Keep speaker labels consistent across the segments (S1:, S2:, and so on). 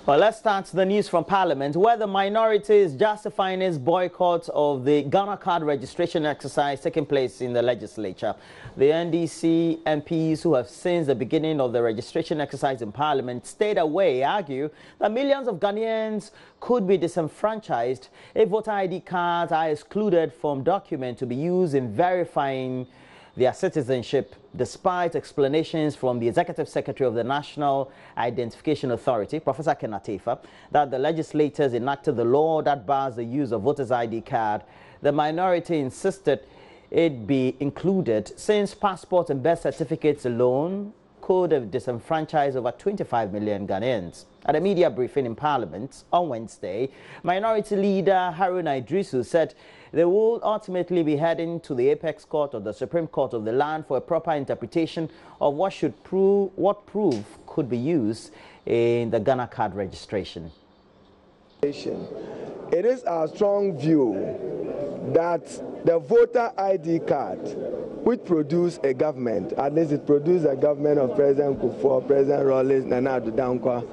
S1: Well, let's start the news from Parliament, where the minority is justifying its boycott of the Ghana card registration exercise taking place in the legislature. The NDC MPs who have since the beginning of the registration exercise in Parliament stayed away argue that millions of Ghanaians could be disenfranchised if voter ID cards are excluded from documents to be used in verifying their citizenship, despite explanations from the Executive Secretary of the National Identification Authority, Professor Kenatefa, that the legislators enacted the law that bars the use of voters' ID card. The minority insisted it be included since passports and birth certificates alone could have disenfranchised over 25 million Ghanaians. At a media briefing in Parliament on Wednesday, Minority Leader Haruna Idrisu said they will ultimately be heading to the Apex Court or the Supreme Court of the land for a proper interpretation of what proof could be used in the Ghana card registration.
S2: It is our strong view that the voter ID card, which produced a government, at least it produced a government of President Kufuor, President Rawlings, Nana Addo Dankwa,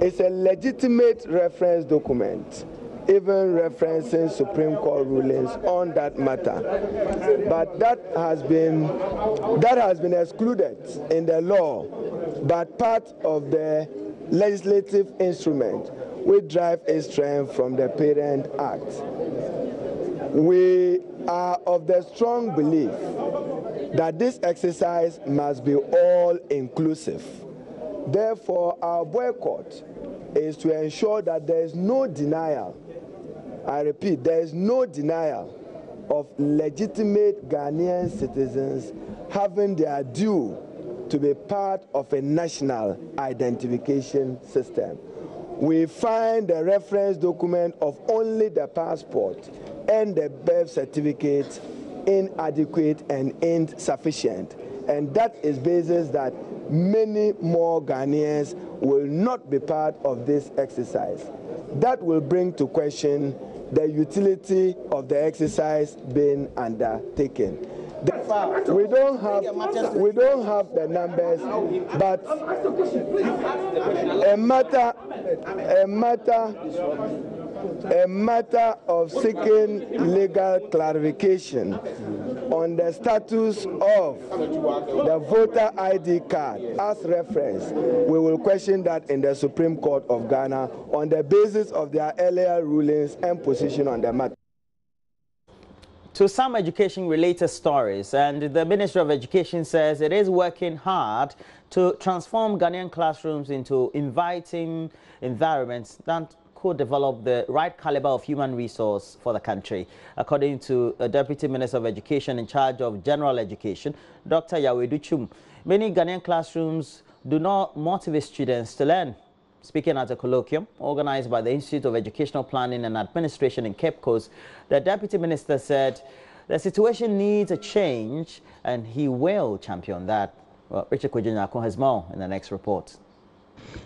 S2: is a legitimate reference document, even referencing Supreme Court rulings on that matter. But that has been excluded in the law, but part of the legislative instrument which drive its strength from the Parent Act. We are of the strong belief that this exercise must be all-inclusive. Therefore, our boycott is to ensure that there is no denial, I repeat, there is no denial of legitimate Ghanaian citizens having their due to be part of a national identification system. We find the reference document of only the passport and the birth certificate inadequate and insufficient. And that is basis that many more Ghanaians will not be part of this exercise. That will bring to question the utility of the exercise being undertaken. We don't have the numbers, but a matter of seeking legal clarification on the status of the voter ID card as reference. We will question that in the Supreme Court of Ghana on the basis of their earlier rulings and position on the matter.
S1: To some education-related stories, and the Ministry of Education says it is working hard to transform Ghanaian classrooms into inviting environments that could develop the right caliber of human resource for the country. According to a Deputy Minister of Education in charge of General Education, Dr. Yawedu Chum, many Ghanaian classrooms do not motivate students to learn. Speaking at a colloquium organized by the Institute of Educational Planning and Administration in Cape Coast, the Deputy Minister said the situation needs a change and he will champion that. Well, Richard Kwejinyako has more in the next report.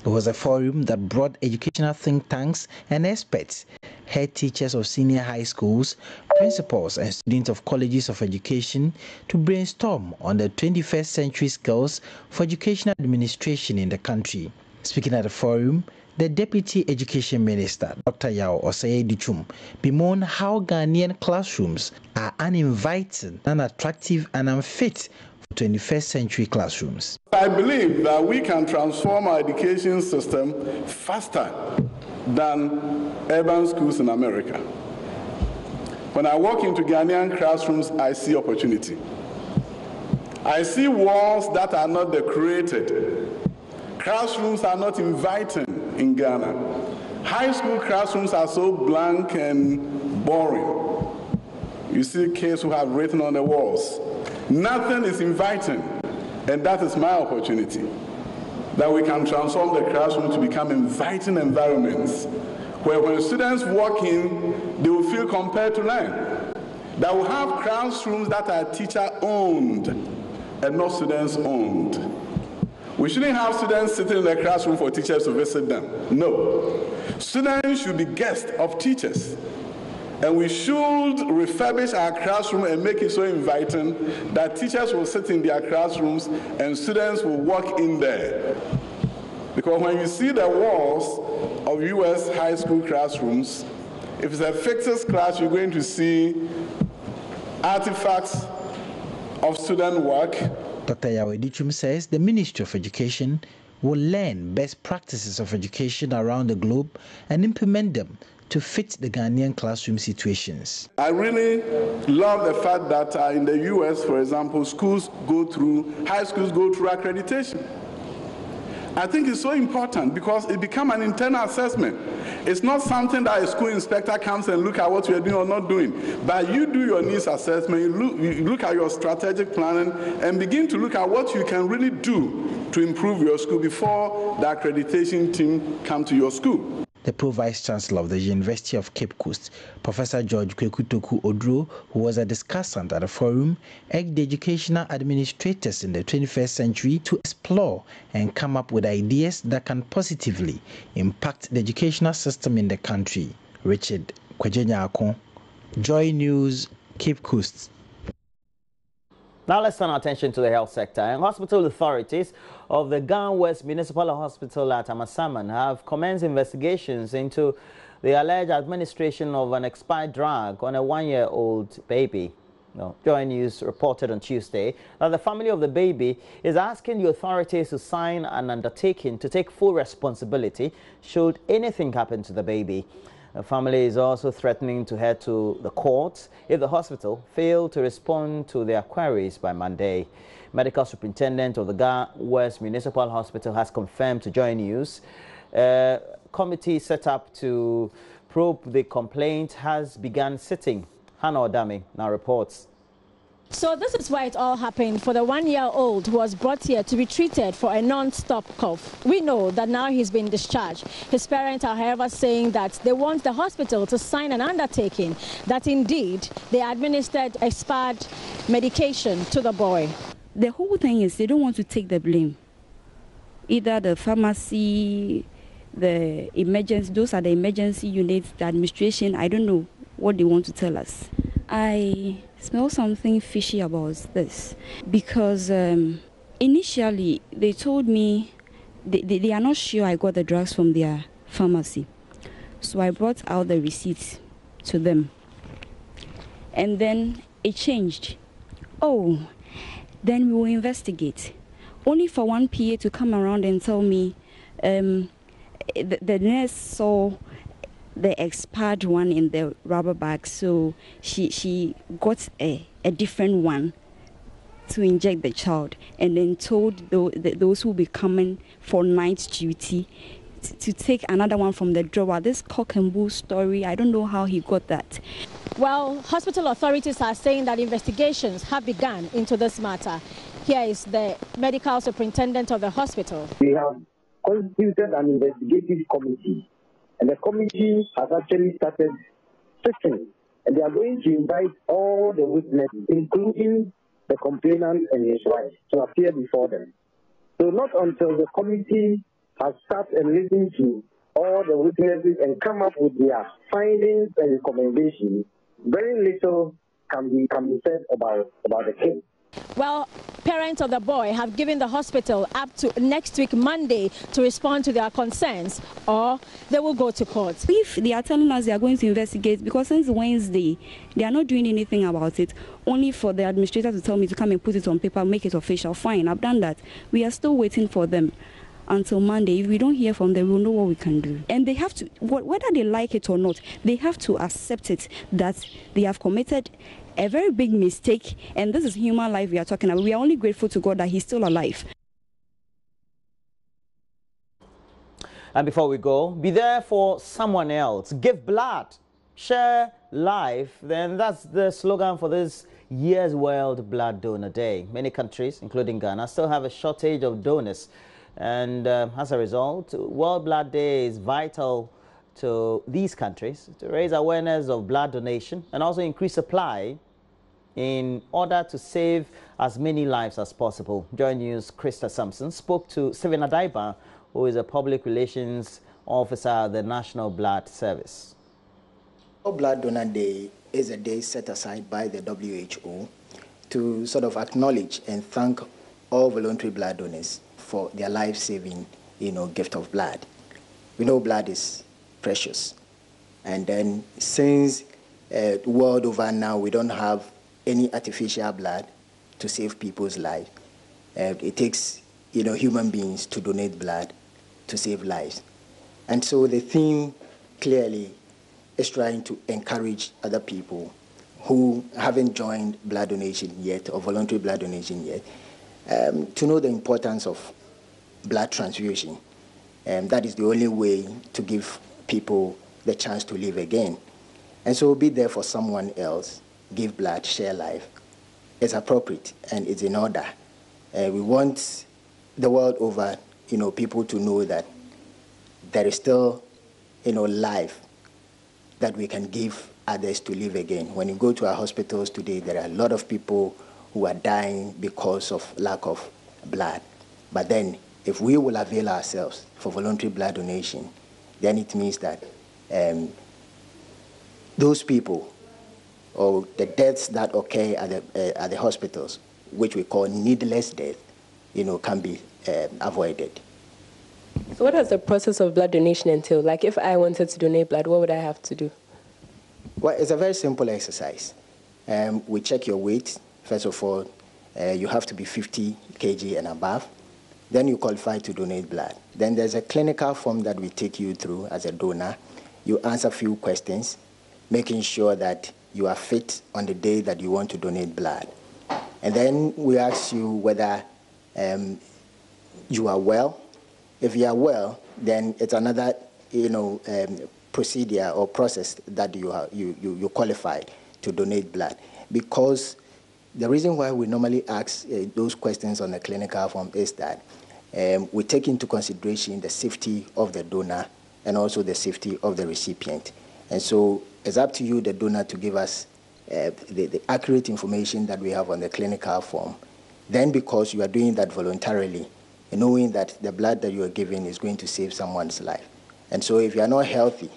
S3: It was a forum that brought educational think tanks and experts, head teachers of senior high schools, principals and students of colleges of education to brainstorm on the 21st century skills for educational administration in the country. Speaking at the forum, the Deputy Education Minister, Dr. Yao Osei-Duchum, bemoaned how Ghanaian classrooms are uninviting, unattractive and unfit for 21st century classrooms.
S4: I believe that we can transform our education system faster than urban schools in America. When I walk into Ghanaian classrooms, I see opportunity. I see walls that are not decorated. Classrooms are not inviting in Ghana. High school classrooms are so blank and boring. You see kids who have written on the walls. Nothing is inviting, and that is my opportunity. That we can transform the classroom to become inviting environments where when students walk in, they will feel compelled to learn. That will have classrooms that are teacher-owned and not students-owned. We shouldn't have students sitting in the classroom for teachers to visit them. No. Students should be guests of teachers. And we should refurbish our classroom and make it so inviting that teachers will sit in their classrooms and students will walk in there. Because when you see the walls, of U.S. high school classrooms, if it's a fixed class, you're going to see artifacts of student work.
S3: Dr. Yahweh Dichum says the Ministry of Education will learn best practices of education around the globe and implement them to fit the Ghanaian classroom situations.
S4: I really love the fact that in the U.S., for example, high schools go through accreditation. I think it's so important because it becomes an internal assessment. It's not something that a school inspector comes and look at what you're doing or not doing, but you do your needs assessment, you look at your strategic planning and begin to look at what you can really do to improve your school before the accreditation team come to your school.
S3: The Pro-Vice Chancellor of the University of Cape Coast, Professor George Kwekutoku Odro, who was a discussant at the forum, urged the educational administrators in the 21st century to explore and come up with ideas that can positively impact the educational system in the country. Richard Kwejenya, Joy News, Cape Coast.
S1: Now let's turn our attention to the health sector. And hospital authorities of the Ghana West Municipal Hospital at Amasaman have commenced investigations into the alleged administration of an expired drug on a 1-year-old baby. JoyNews reported on Tuesday that the family of the baby is asking the authorities to sign an undertaking to take full responsibility should anything happen to the baby. The family is also threatening to head to the courts if the hospital failed to respond to their queries by Monday. Medical Superintendent of the Ghana West Municipal Hospital has confirmed to JoyNews a committee set up to probe the complaint has begun sitting. Hannah Odame now reports.
S5: So this is why it all happened for the 1-year-old who was brought here to be treated for a non-stop cough. We know that now he's been discharged. His parents are, however, saying that they want the hospital to sign an undertaking that indeed they administered expired medication to the boy.
S6: The whole thing is they don't want to take the blame. Either the pharmacy, the emergency, those are the emergency units, the administration, I don't know what they want to tell us. I smell something fishy about this because initially they told me they are not sure I got the drugs from their pharmacy. So I brought out the receipts to them. And then it changed. Oh, then we will investigate. Only for one PA to come around and tell me the nurse saw the expired one in the rubber bag, so she got a different one to inject the child, and then told those who will be coming for night duty to take another one from the drawer. This cock and bull story, I don't know how he got that.
S5: Well, hospital authorities are saying that investigations have begun into this matter. Here is the medical superintendent of the hospital.
S7: We have constituted an investigative committee, and the committee has actually started sitting, and they are going to invite all the witnesses, including the complainant and his wife, to appear before them. So not until the committee has sat and listened to all the witnesses and come up with their findings and recommendations, very little can be said about the case.
S5: Well, parents of the boy have given the hospital up to next week, Monday, to respond to their concerns, or they will go to court.
S6: If they are telling us they are going to investigate, because since Wednesday, they are not doing anything about it, only for the administrator to tell me to come and put it on paper, make it official, fine, I've done that. We are still waiting for them until Monday. If we don't hear from them, we'll know what we can do. And they have to, whether they like it or not, they have to accept it, that they have committed a very big mistake, and this is human life we are talking about. We are only grateful to God that he's still alive.
S1: And before we go, be there for someone else. Give blood, share life. Then that's the slogan for this year's World Blood Donor Day. Many countries, including Ghana, still have a shortage of donors. And as a result, World Blood Day is vital to these countries to raise awareness of blood donation and also increase supply in order to save as many lives as possible. JoyNews' Krista Sampson spoke to Steven Adaiba, who is a public relations officer at the National Blood Service.
S8: World Blood Donor Day is a day set aside by the WHO to sort of acknowledge and thank all voluntary blood donors for their life-saving, gift of blood. we know blood is precious. And then since the world over now, we don't have any artificial blood to save people's lives. It takes, human beings to donate blood to save lives. And so the theme clearly is trying to encourage other people who haven't joined blood donation yet or voluntary blood donation yet to know the importance of blood transfusion. That is the only way to give people the chance to live again. And so be there for someone else, give blood, share life. It's appropriate and it's in order. We want the world over, people to know that there is still, life that we can give others to live again. When you go to our hospitals today, there are a lot of people who are dying because of lack of blood. But then, if we will avail ourselves for voluntary blood donation, then it means that those people, or the deaths that occur at the hospitals, which we call needless death, can be avoided.
S9: So what does the process of blood donation entail? Like if I wanted to donate blood, what would I have to do?
S8: Well, it's a very simple exercise. We check your weight. First of all, you have to be 50 kg and above. Then you qualify to donate blood. Then there's a clinical form that we take you through as a donor. You answer a few questions, making sure that you are fit on the day that you want to donate blood. And then we ask you whether you are well. If you are well, then it's another, procedure or process that you qualify to donate blood. Because the reason why we normally ask those questions on the clinical form is that we take into consideration the safety of the donor and also the safety of the recipient. And so it's up to you, the donor, to give us the accurate information that we have on the clinical form. Then, because you are doing that voluntarily, knowing that the blood that you are giving is going to save someone's life. And so if you are not healthy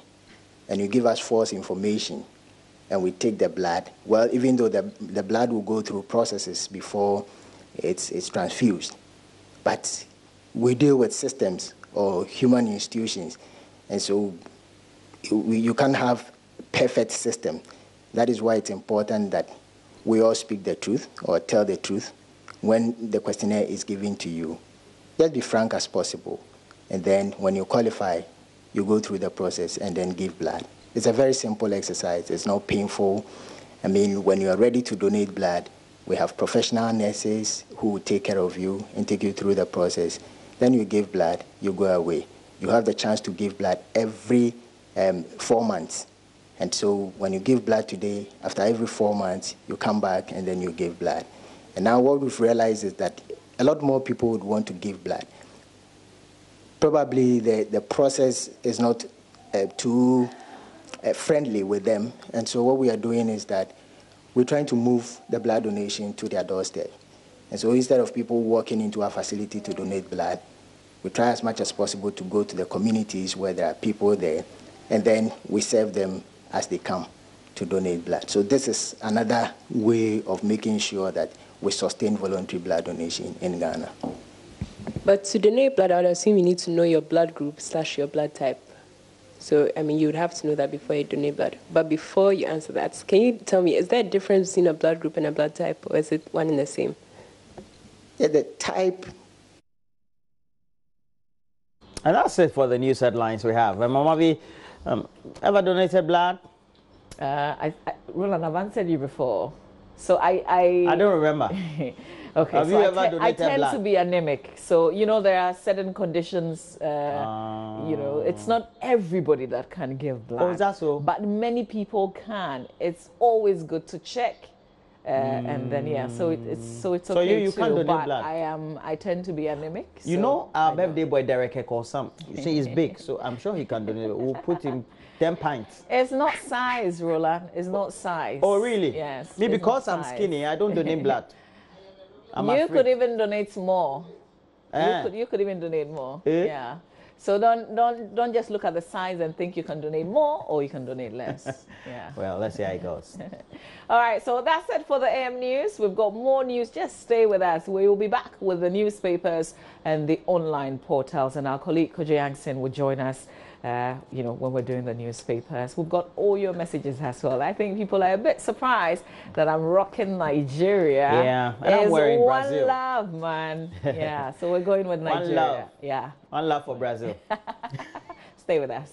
S8: and you give us false information and we take the blood, well, even though the blood will go through processes before it's transfused, but we deal with systems or human institutions, and so you can't have perfect system. That is why it's important that we all speak the truth or tell the truth when the questionnaire is given to you. Just be frank as possible, and then when you qualify, you go through the process and then give blood. It's a very simple exercise. It's not painful. I mean, when you are ready to donate blood, we have professional nurses who will take care of you and take you through the process. Then you give blood, you go away. You have the chance to give blood every 4 months. And so when you give blood today, after every 4 months, you come back and then you give blood. And now what we've realized is that a lot more people would want to give blood. Probably the process is not too friendly with them. And so what we are doing is that we're trying to move the blood donation to their doorstep. And so instead of people walking into our facility to donate blood, we try as much as possible to go to the communities where there are people there, and then we serve them as they come to donate blood. So this is another way of making sure that we sustain voluntary blood donation in Ghana.
S9: But to donate blood, I would assume you need to know your blood group / your blood type. So, I mean, you would have to know that before you donate blood. But before you answer that, can you tell me, is there a difference between a blood group and a blood type, or is it one and the same?
S8: Yeah, the type.
S1: And that's it for the news headlines we have. Mama V, ever donated blood?
S10: Roland, I've answered you before. So I
S1: don't remember.
S10: Okay,
S1: have
S10: so
S1: you ever donated
S10: I tend
S1: blood?
S10: to be anemic. So, there are certain conditions, it's not everybody that can give blood.
S1: Oh, is that so?
S10: But many people can. It's always good to check. And then, so it's okay
S1: so you
S10: too,
S1: can't donate
S10: but
S1: blood.
S10: I tend to be anemic.
S1: You know our birthday boy Derek Ekosam. You see, he's big, so I'm sure he can donate. We'll put him 10 pints.
S10: It's not size, Roland. It's not size.
S1: Oh, really?
S10: Yes.
S1: Me, because I'm
S10: size.
S1: skinny, I don't donate blood.
S10: You could even donate more.
S1: Eh?
S10: You could even donate more.
S1: Eh?
S10: Yeah. So don't just look at the size and think you can donate more or you can donate less. Yeah.
S1: Well, let's see how it goes.
S10: All right, so that's it for the AM News. We've got more news. Just stay with us. We will be back with the newspapers and the online portals, and our colleague Kojo Yankson will join us you know, when we're doing the newspapers. We've got all your messages as well. I think people are a bit surprised that I'm rocking Nigeria.
S1: Yeah, and I'm wearing Brazil.
S10: One love, man. Yeah, so we're going with Nigeria.
S1: One love.
S10: Yeah.
S1: One love for Brazil.
S10: Stay with us.